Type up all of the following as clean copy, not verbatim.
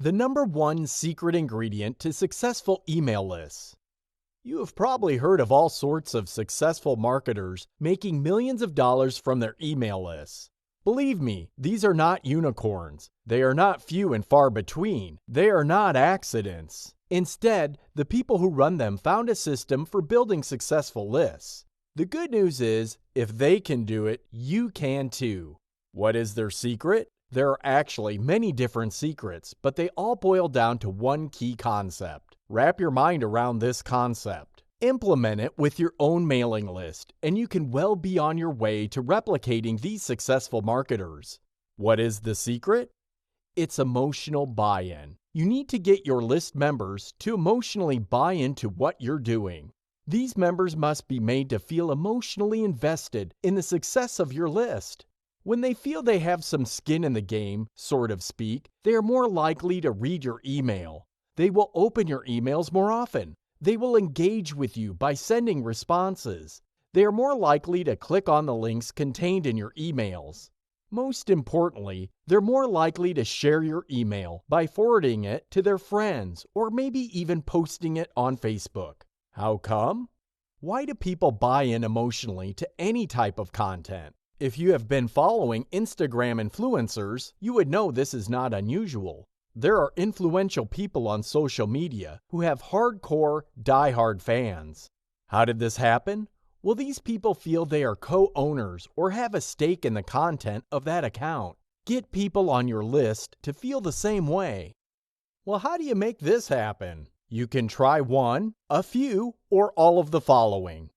The number one secret ingredient to successful email lists. You have probably heard of all sorts of successful marketers making millions of dollars from their email lists. Believe me, these are not unicorns. They are not few and far between. They are not accidents. Instead, the people who run them found a system for building successful lists. The good news is, if they can do it, you can too. What is their secret? There are actually many different secrets, but they all boil down to one key concept. Wrap your mind around this concept. Implement it with your own mailing list, and you can well be on your way to replicating these successful marketers. What is the secret? It's emotional buy-in. You need to get your list members to emotionally buy into what you're doing. These members must be made to feel emotionally invested in the success of your list. When they feel they have some skin in the game, so to speak, they are more likely to read your email. They will open your emails more often. They will engage with you by sending responses. They are more likely to click on the links contained in your emails. Most importantly, they're more likely to share your email by forwarding it to their friends or maybe even posting it on Facebook. How come? Why do people buy in emotionally to any type of content? If you have been following Instagram influencers, you would know this is not unusual. There are influential people on social media who have hardcore, die-hard fans. How did this happen? Well, these people feel they are co-owners or have a stake in the content of that account. Get people on your list to feel the same way. Well, how do you make this happen? You can try one, a few, or all of the following.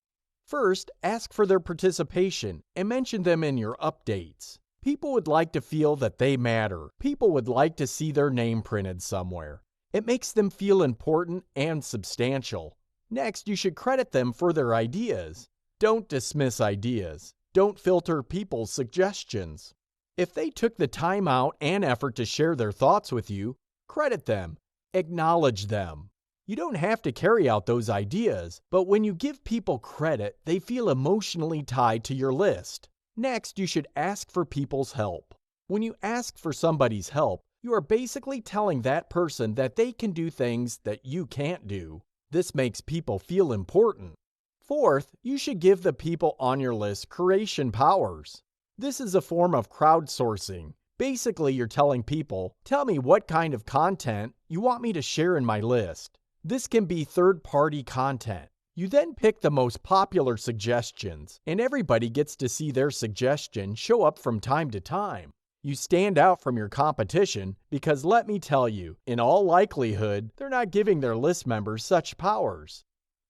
First, ask for their participation and mention them in your updates. People would like to feel that they matter. People would like to see their name printed somewhere. It makes them feel important and substantial. Next, you should credit them for their ideas. Don't dismiss ideas. Don't filter people's suggestions. If they took the time out and effort to share their thoughts with you, credit them. Acknowledge them. You don't have to carry out those ideas, but when you give people credit, they feel emotionally tied to your list. Next, you should ask for people's help. When you ask for somebody's help, you are basically telling that person that they can do things that you can't do. This makes people feel important. Fourth, you should give the people on your list creation powers. This is a form of crowdsourcing. Basically, you're telling people, tell me what kind of content you want me to share in my list. This can be third-party content. You then pick the most popular suggestions, and everybody gets to see their suggestion show up from time to time. You stand out from your competition because let me tell you, in all likelihood, they're not giving their list members such powers.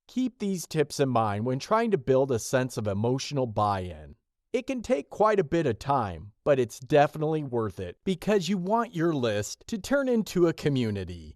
Keep these tips in mind when trying to build a sense of emotional buy-in. It can take quite a bit of time, but it's definitely worth it because you want your list to turn into a community.